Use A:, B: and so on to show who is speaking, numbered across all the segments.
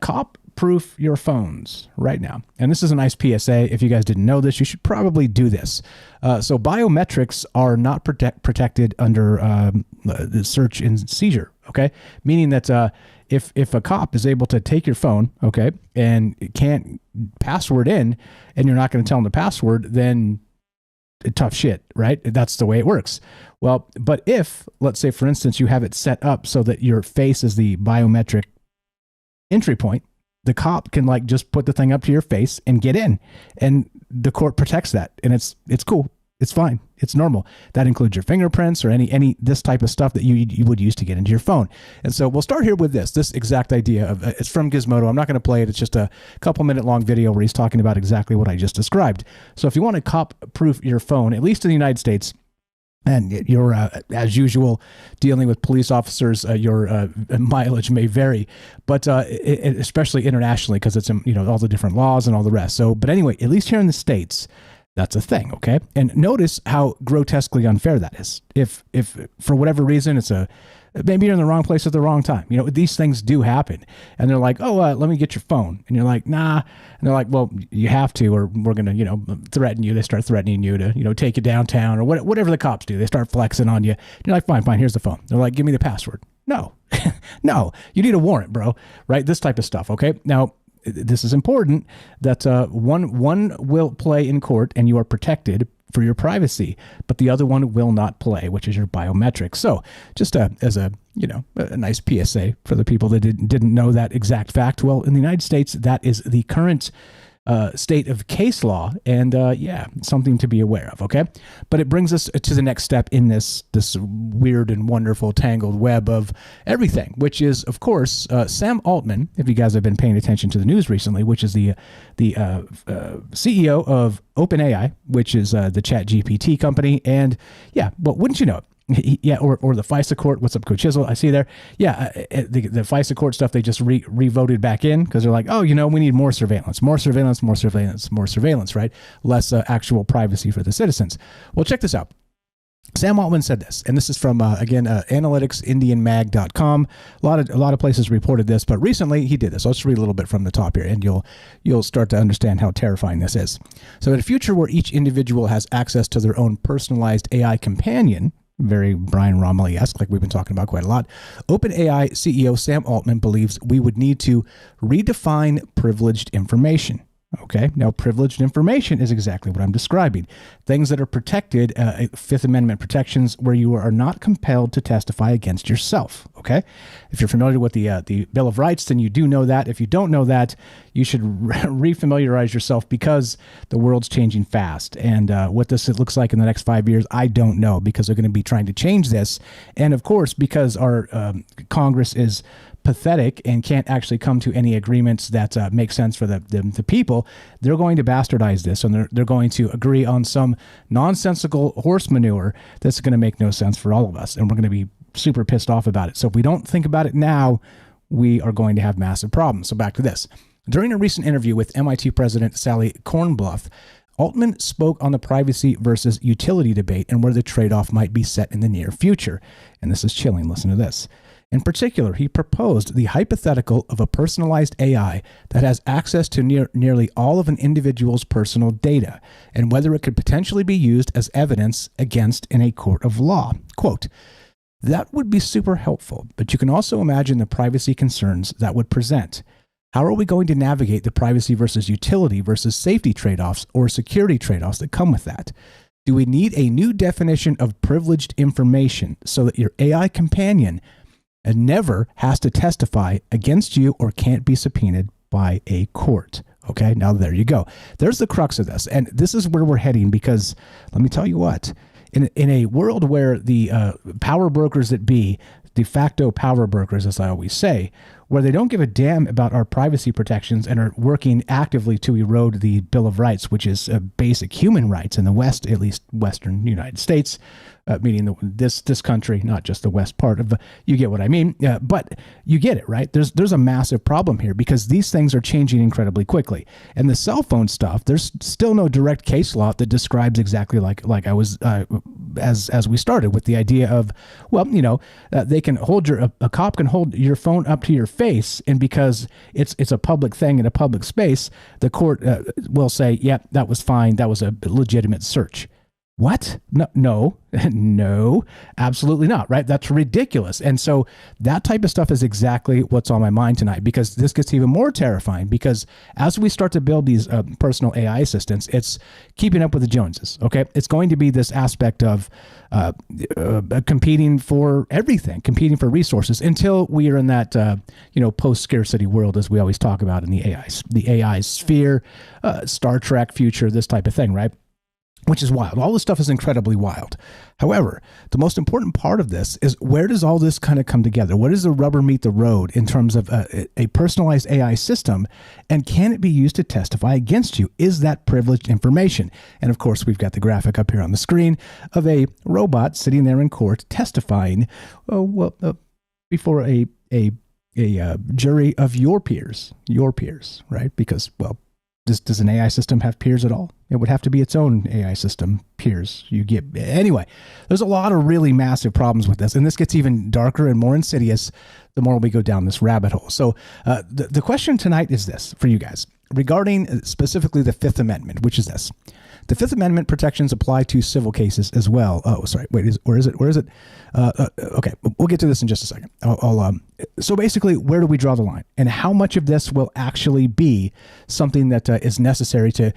A: cop proof your phones right now. And this is a nice PSA. If you guys didn't know this, you should probably do this. So biometrics are not protected under the search and seizure. Okay. Meaning that if a cop is able to take your phone, okay, and can't password in, and you're not going to tell them the password, then tough shit, right? That's the way it works. Well, but if, let's say, for instance, you have it set up so that your face is the biometric entry point, the cop can like just put the thing up to your face and get in, and the court protects that, and it's cool. It's fine. It's normal. That includes your fingerprints or any this type of stuff that you would use to get into your phone. And so we'll start here with this exact idea of it's from Gizmodo. I'm not going to play it. It's just a couple minute long video where he's talking about exactly what I just described. So if you want to cop proof your phone, at least in the United States, and you're, as usual, dealing with police officers, your mileage may vary, but especially internationally, because it's, all the different laws and all the rest. So, but anyway, at least here in the States, that's a thing, okay? And notice how grotesquely unfair that is. If for whatever reason maybe you're in the wrong place at the wrong time. These things do happen. And they're like, oh, let me get your phone. And you're like, nah. And they're like, well, you have to, or we're going to, threaten you. They start threatening you to, take you downtown or whatever the cops do. They start flexing on you. And you're like, fine, here's the phone. They're like, give me the password. No, no, you need a warrant, bro. Right? This type of stuff. Okay. Now, this is important that one will play in court and you are protected for your privacy, but the other one will not play, which is your biometrics. So just as a nice PSA for the people that didn't know that exact fact. Well, in the United States, that is the current state of case law, and something to be aware of. Okay, but it brings us to the next step in this weird and wonderful tangled web of everything, which is, of course, Sam Altman. If you guys have been paying attention to the news recently, which is the CEO of OpenAI, which is the ChatGPT company, and but wouldn't you know it? Or the FISA court. What's up, Coach Chisel? I see there. The FISA court stuff, they just re-voted back in because they're like, oh, we need more surveillance, right? Less actual privacy for the citizens. Well, check this out. Sam Altman said this, and this is from, analyticsindianmag.com. A lot of places reported this, but recently he did this. So let's read a little bit from the top here, and you'll start to understand how terrifying this is. So in a future where each individual has access to their own personalized AI companion, very Brian Romilly-esque, like we've been talking about quite a lot, OpenAI CEO Sam Altman believes we would need to redefine privileged information. Okay, now privileged information is exactly what I'm describing. Things that are protected, Fifth Amendment protections, where you are not compelled to testify against yourself. Okay, if you're familiar with the Bill of Rights, then you do know that. If you don't know that, you should refamiliarize yourself, because the world's changing fast. And what this looks like in the next 5 years, I don't know, because they're going to be trying to change this. And of course, because our Congress is pathetic and can't actually come to any agreements that make sense for the people, they're going to bastardize this, and they're going to agree on some nonsensical horse manure that's going to make no sense for all of us, and we're going to be super pissed off about it. So if we don't think about it now, we are going to have massive problems. So back to this. During a recent interview with MIT President Sally Kornbluth, Altman spoke on the privacy versus utility debate and where the trade-off might be set in the near future. And this is chilling. Listen to this. In particular, he proposed the hypothetical of a personalized AI that has access to nearly all of an individual's personal data, and whether it could potentially be used as evidence against in a court of law. Quote, "That would be super helpful, but you can also imagine the privacy concerns that would present. How are we going to navigate the privacy versus utility versus safety trade-offs or security trade-offs that come with that? Do we need a new definition of privileged information so that your AI companion never has to testify against you or can't be subpoenaed by a court?" Okay, now there you go. There's the crux of this. And this is where we're heading, because let me tell you what, in a world where the power brokers that be, de facto power brokers, as I always say, where they don't give a damn about our privacy protections and are working actively to erode the Bill of Rights, which is basic human rights in the West, at least Western United States, meaning this country, not just the West part of you get what I mean. But you get it, right? There's a massive problem here, because these things are changing incredibly quickly. And the cell phone stuff, there's still no direct case law that describes exactly like I was as we started with the idea of, well, they can hold a cop can hold your phone up to your face face, and because it's a public thing in a public space, the court will say, "Yep, that was fine. That was a legitimate search." What? No, no, absolutely not. Right? That's ridiculous. And so that type of stuff is exactly what's on my mind tonight, because this gets even more terrifying, because as we start to build these personal AI assistants, it's keeping up with the Joneses. Okay. It's going to be this aspect of competing for everything, competing for resources, until we are in that, post-scarcity world, as we always talk about in the AI sphere, Star Trek future, this type of thing, right? Which is wild. All this stuff is incredibly wild. However, the most important part of this is, where does all this kind of come together? What does the rubber meet the road in terms of a personalized AI system? And can it be used to testify against you? Is that privileged information? And of course, we've got the graphic up here on the screen of a robot sitting there in court testifying before a jury of your peers, right? Because, well, does an AI system have peers at all? It would have to be its own AI system peers. Anyway, there's a lot of really massive problems with this, and this gets even darker and more insidious the more we go down this rabbit hole. So the question tonight is this for you guys, regarding specifically the Fifth Amendment, which is this. The Fifth Amendment protections apply to civil cases as well. Oh, sorry. Wait, where is it? Okay, we'll get to this in just a second. So basically, where do we draw the line? And how much of this will actually be something that is necessary to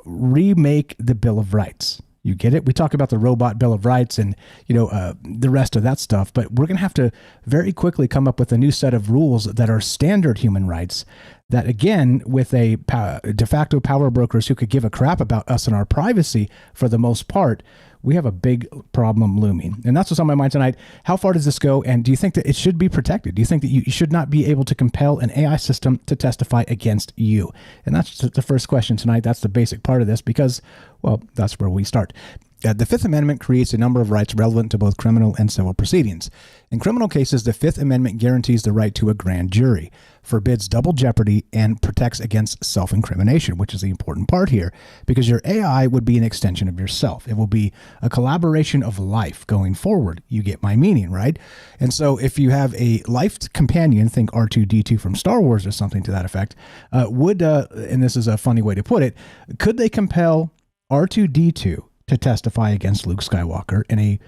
A: remake the Bill of Rights? You get it? We talk about the robot Bill of Rights and, the rest of that stuff, but we're going to have to very quickly come up with a new set of rules that are standard human rights that, again, with a de facto power brokers who could give a crap about us and our privacy for the most part, we have a big problem looming. And that's what's on my mind tonight. How far does this go? And do you think that it should be protected? Do you think that you should not be able to compel an AI system to testify against you? And that's the first question tonight. That's the basic part of this, because, well, that's where we start. The Fifth Amendment creates a number of rights relevant to both criminal and civil proceedings. In criminal cases, the Fifth Amendment guarantees the right to a grand jury, forbids double jeopardy, and protects against self-incrimination, which is the important part here, because your AI would be an extension of yourself. It will be a collaboration of life going forward. You get my meaning, right? And so if you have a life companion, think R2-D2 from Star Wars or something to that effect, and this is a funny way to put it, could they compel R2-D2 to testify against Luke Skywalker in a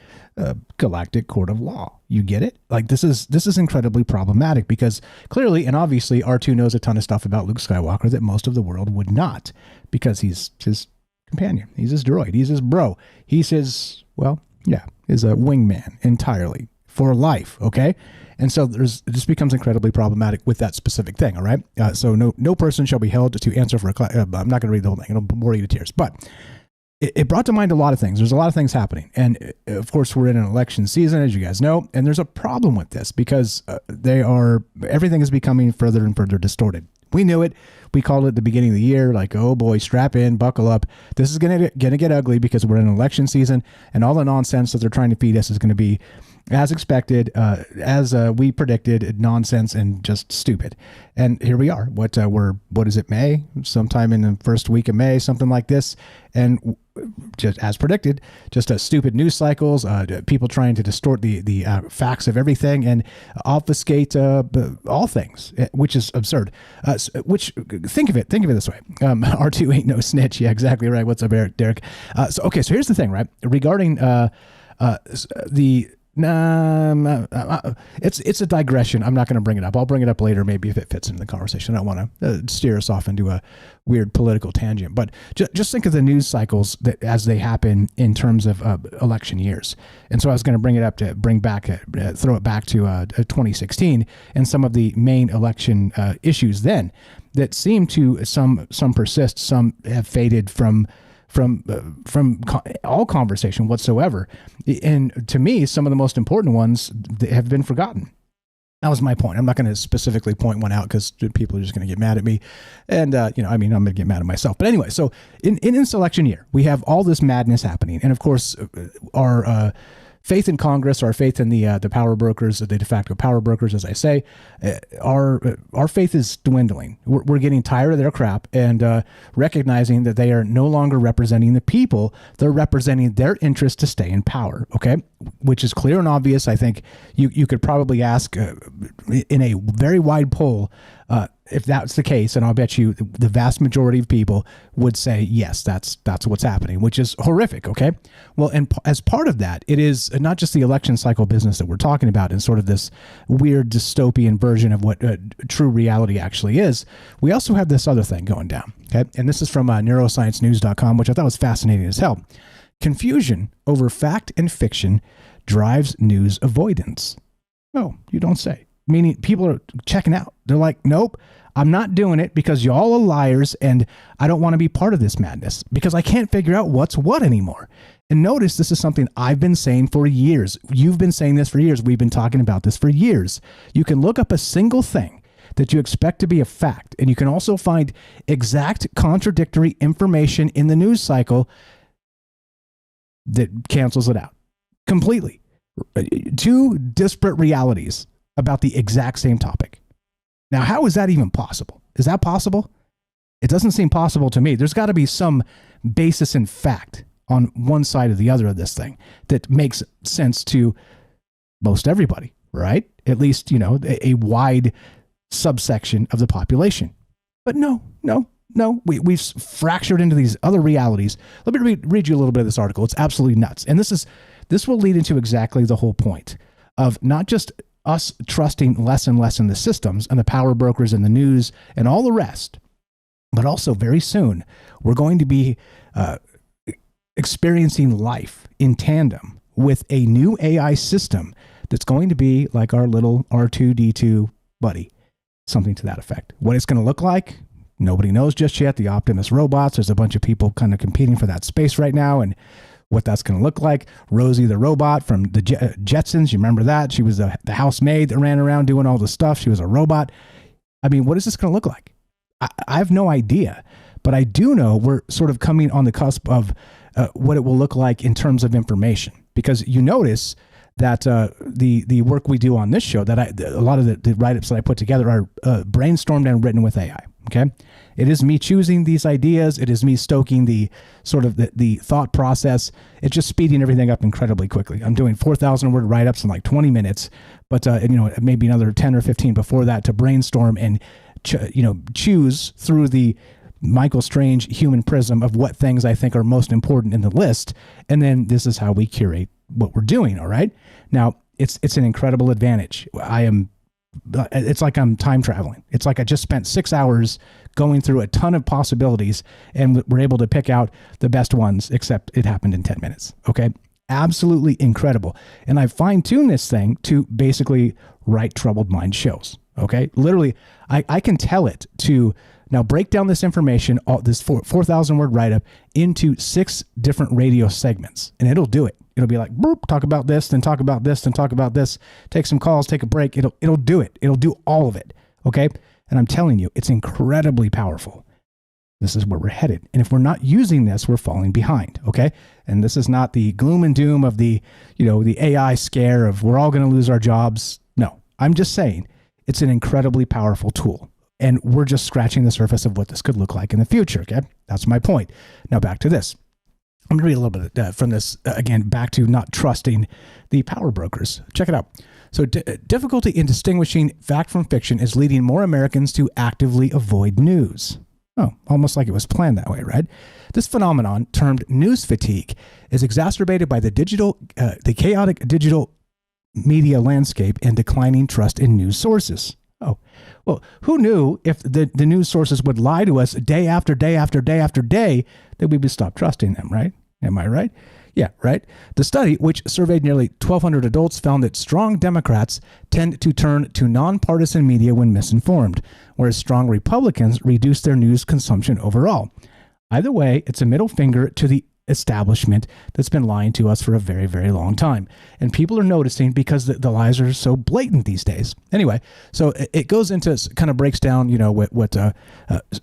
A: galactic court of law? You get it? Like, this is incredibly problematic, because clearly and obviously R2 knows a ton of stuff about Luke Skywalker that most of the world would not, because he's his companion. He's his droid. He's his bro. He's his, is a wingman entirely for life. Okay. And so this becomes incredibly problematic with that specific thing. All right. So no person shall be held to answer for I'm not going to read the whole thing. It'll bore you to tears, but it brought to mind a lot of things. There's a lot of things happening. And of course, we're in an election season, as you guys know, and there's a problem with this, because everything is becoming further and further distorted. We knew it. We called it at the beginning of the year, like, oh boy, strap in, buckle up. This is going to get ugly, because we're in an election season, and all the nonsense that they're trying to feed us is going to be, as expected, as we predicted, nonsense and just stupid. And here we are. What is it, May? Sometime in the first week of May, something like this. And just as predicted, just stupid news cycles, people trying to distort the facts of everything and obfuscate all things, which is absurd. Which think of it this way: R2 ain't no snitch. Yeah, exactly right. What's up, Derek? So here's the thing, right? Regarding it's a digression. I'm not going to bring it up. I'll bring it up later, maybe, if it fits into the conversation. I don't want to steer us off into a weird political tangent, but just think of the news cycles that as they happen in terms of election years. And so I was going to bring it up to throw it back to 2016 and some of the main election issues then that seem to some persist, some have faded from all conversation whatsoever. And to me, some of the most important ones have been forgotten. That was my point. I'm not going to specifically point one out, because people are just going to get mad at me. And, I'm going to get mad at myself. But anyway, so in this election year, we have all this madness happening. And of course, our faith in Congress, our faith in the power brokers, the de facto power brokers, as I say, our faith is dwindling. We're getting tired of their crap and recognizing that they are no longer representing the people. They're representing their interest to stay in power, okay? Which is clear and obvious. I think you could probably ask in a very wide poll if that's the case, and I'll bet you the vast majority of people would say, yes, that's what's happening, which is horrific, okay? Well, and as part of that, it is not just the election cycle business that we're talking about and sort of this weird dystopian version of what true reality actually is. We also have this other thing going down, okay? And this is from neurosciencenews.com, which I thought was fascinating as hell. Confusion over fact and fiction drives news avoidance. Oh, you don't say. Meaning people are checking out. They're like, nope, I'm not doing it because y'all are liars and I don't want to be part of this madness because I can't figure out what's what anymore. And notice this is something I've been saying for years. You've been saying this for years. We've been talking about this for years. You can look up a single thing that you expect to be a fact, and you can also find exact contradictory information in the news cycle that cancels it out completely. Two disparate realities about the exact same topic. Now, how is that even possible? Is that possible? It doesn't seem possible to me. There's got to be some basis in fact on one side or the other of this thing that makes sense to most everybody, right? At least, a wide subsection of the population. But no. We've fractured into these other realities. Let me read you a little bit of this article. It's absolutely nuts. And this will lead into exactly the whole point of not just us trusting less and less in the systems and the power brokers and the news and all the rest, but also very soon we're going to be experiencing life in tandem with a new AI system that's going to be like our little R2-D2 buddy, something to that effect. What it's going to look like, nobody knows just yet. The Optimus robots, there's a bunch of people kind of competing for that space right now, and what that's going to look like. Rosie the robot from the Jetsons, you remember that? She was the housemaid that ran around doing all the stuff. She was a robot. I mean, what is this going to look like? I have no idea, but I do know we're sort of coming on the cusp of what it will look like in terms of information, because you notice that the work we do on this show, that a lot of the write-ups that I put together are brainstormed and written with AI. Okay. It is me choosing these ideas. It is me stoking the sort of the thought process. It's just speeding everything up incredibly quickly. I'm doing 4,000 word write-ups in like 20 minutes, but maybe another 10 or 15 before that to brainstorm and choose through the Michael Strange human prism of what things I think are most important in the list. And then this is how we curate what we're doing. All right. Now it's an incredible advantage. It's like I'm time traveling. It's like I just spent 6 hours going through a ton of possibilities and we're able to pick out the best ones, except it happened in 10 minutes. Okay. Absolutely incredible. And I fine-tuned this thing to basically write troubled mind shows. Okay. Literally, I can tell it to now break down this information, all this 4,000 word write-up into 6 different radio segments, and it'll do it. It'll be like, boop, talk about this, then talk about this, then talk about this, take some calls, take a break. It'll do it. It'll do all of it. Okay. And I'm telling you, it's incredibly powerful. This is where we're headed. And if we're not using this, we're falling behind. Okay. And this is not the gloom and doom of the AI scare of we're all going to lose our jobs. No, I'm just saying it's an incredibly powerful tool. And we're just scratching the surface of what this could look like in the future. Okay. That's my point. Now back to this. I'm going to read a little bit from this, again, back to not trusting the power brokers. Check it out. So difficulty in distinguishing fact from fiction is leading more Americans to actively avoid news. Oh, almost like it was planned that way, right? This phenomenon, termed news fatigue, is exacerbated by the chaotic digital media landscape and declining trust in news sources. Oh, well, who knew if the news sources would lie to us day after day after day after day that we would stop trusting them, right? Am I right? Yeah, right. The study, which surveyed nearly 1,200 adults, found that strong Democrats tend to turn to nonpartisan media when misinformed, whereas strong Republicans reduce their news consumption overall. Either way, it's a middle finger to the establishment that's been lying to us for a very, very long time. And people are noticing because the lies are so blatant these days. Anyway, so it goes into, kind of breaks down, what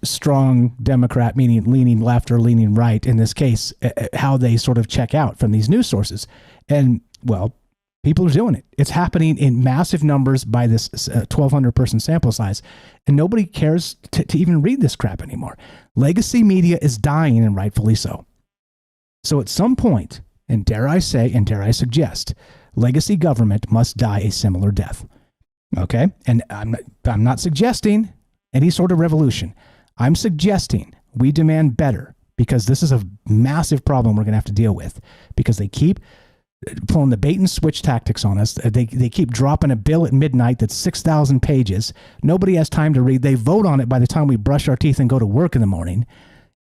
A: strong Democrat, meaning leaning left or leaning right in this case, how they sort of check out from these news sources. And Well, people are doing it. It's happening in massive numbers by this 1,200 person sample size, and nobody cares to even read this crap anymore. Legacy media is dying, and rightfully so. So at some point, and dare I say, and dare I suggest, legacy government must die a similar death. Okay? And I'm not suggesting any sort of revolution. I'm suggesting we demand better, because this is a massive problem we're going to have to deal with, because they keep pulling the bait and switch tactics on us. They keep dropping a bill at midnight that's 6,000 pages. Nobody has time to read. They vote on it by the time we brush our teeth and go to work in the morning.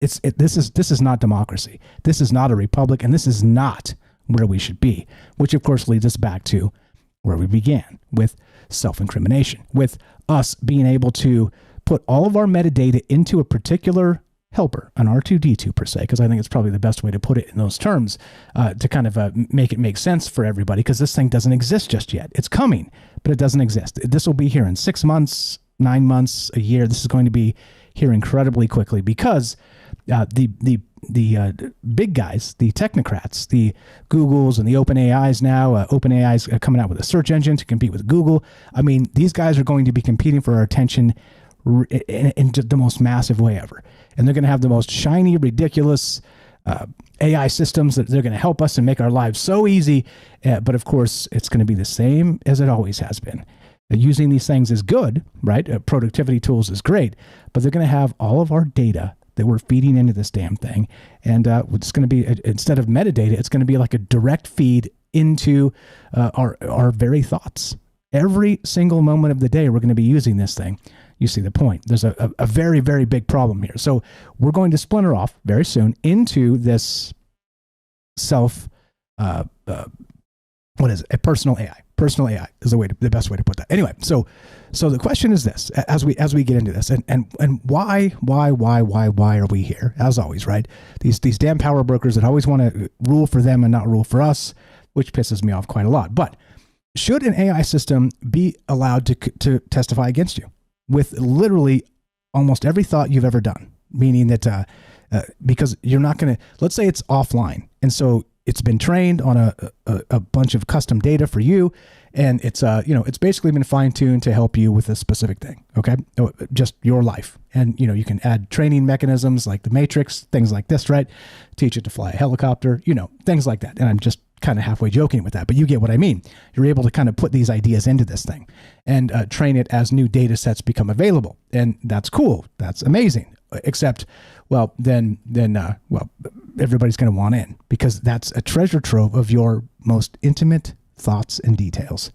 A: This is not democracy. This is not a republic, and this is not where we should be, which of course leads us back to where we began, with self-incrimination, with us being able to put all of our metadata into a particular helper, an R2D2 per se, because I think it's probably the best way to put it in those terms, to kind of make it make sense for everybody, because this thing doesn't exist just yet. It's coming, but it doesn't exist. This will be here in 6 months, 9 months, a year. This is going to be here incredibly quickly, because the big guys, the technocrats, the Googles and the OpenAIs now, OpenAI's coming out with a search engine to compete with Google. I mean, these guys are going to be competing for our attention in the most massive way ever. And they're going to have the most shiny, ridiculous AI systems that they're going to help us and make our lives so easy. But of course, it's going to be the same as it always has been. Using these things is good, right? Productivity tools is great, but they're going to have all of our data that we're feeding into this damn thing. And it's going to be, instead of metadata, it's going to be like a direct feed into our very thoughts. Every single moment of the day, we're going to be using this thing. You see the point. There's a very, very big problem here. So we're going to splinter off very soon into this what is it? A personal AI. Personal AI is the best way to put that. Anyway, so the question is this: as we get into this, and why are we here? As always, right? These damn power brokers that always want to rule for them and not rule for us, which pisses me off quite a lot. But should an AI system be allowed to testify against you with literally almost every thought you've ever done? Meaning that because you're not going to, let's say it's offline, and so it's been trained on a bunch of custom data for you, and it's it's basically been fine-tuned to help you with a specific thing, okay? Just your life. And you can add training mechanisms like the Matrix, things like this, right? Teach it to fly a helicopter, things like that. And I'm just kind of halfway joking with that, but you get what I mean. You're able to kind of put these ideas into this thing and train it as new data sets become available. And that's cool. That's amazing. Except, then everybody's going to want in, because that's a treasure trove of your most intimate thoughts and details.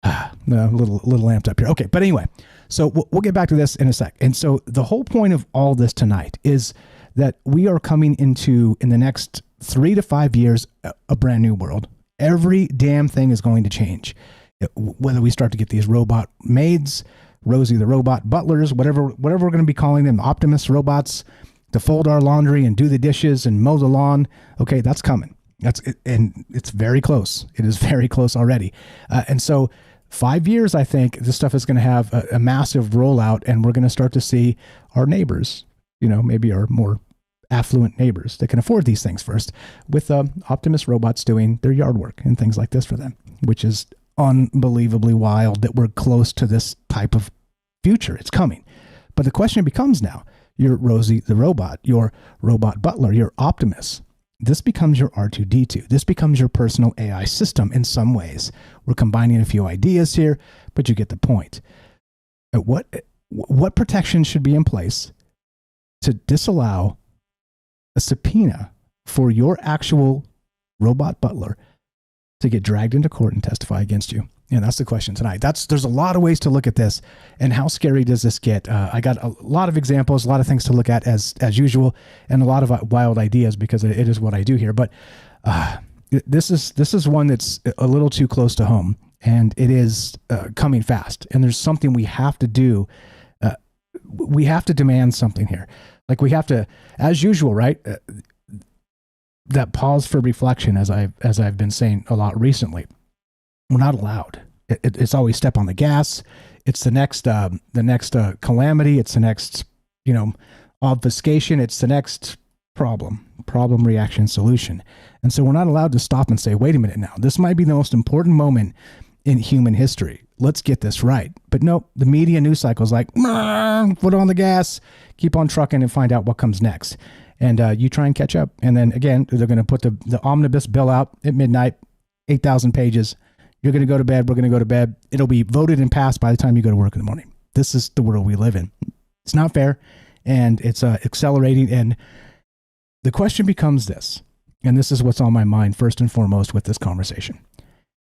A: A little amped up here. Okay, but anyway, so we'll get back to this in a sec. And so the whole point of all this tonight is that we are coming into, in the next 3 to 5 years, a brand new world. Every damn thing is going to change. Whether we start to get these robot maids, Rosie the robot butlers, whatever we're going to be calling them, Optimus robots, to fold our laundry and do the dishes and mow the lawn. Okay, that's coming. And it's very close. It is very close already. And so 5 years, I think this stuff is going to have a massive rollout, and we're going to start to see our neighbors, maybe our more affluent neighbors that can afford these things first, with Optimus robots doing their yard work and things like this for them, which is unbelievably wild that we're close to this type of future. It's coming. But the question becomes now, your Rosie the robot, your robot butler, your Optimus, this becomes your R2D2. This becomes your personal AI system in some ways. We're combining a few ideas here, but you get the point. What protection should be in place to disallow a subpoena for your actual robot butler to get dragged into court and testify against you? And that's the question tonight. There's a lot of ways to look at this, and how scary does this get? I got a lot of examples, a lot of things to look at as usual, and a lot of wild ideas, because it is what I do here. But this is one that's a little too close to home, and it is coming fast. And there's something we have to do. We have to demand something here. Like, we have to, as usual, right? That pause for reflection, as I've been saying a lot recently. We're not allowed. It's always step on the gas. It's the next calamity. It's the next, obfuscation. It's the next problem, reaction, solution. And so we're not allowed to stop and say, wait a minute now, this might be the most important moment in human history. Let's get this right. But nope, the media news cycle is like, foot on the gas, keep on trucking and find out what comes next. And you try and catch up. And then again, they're going to put the omnibus bill out at midnight, 8,000 pages. You're going to go to bed. We're going to go to bed. It'll be voted and passed by the time you go to work in the morning. This is the world we live in. It's not fair. And it's accelerating. And the question becomes this, and this is what's on my mind first and foremost with this conversation,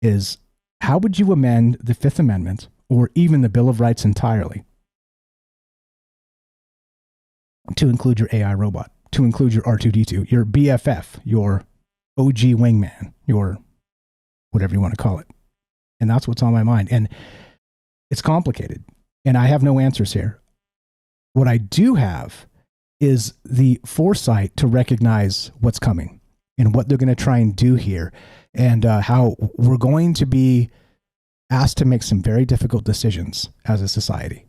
A: is how would you amend the Fifth Amendment or even the Bill of Rights entirely to include your AI robot, to include your R2-D2, your BFF, your OG wingman, your whatever you want to call it. And that's what's on my mind. And it's complicated, and I have no answers here. What I do have is the foresight to recognize what's coming and what they're going to try and do here, and how we're going to be asked to make some very difficult decisions as a society.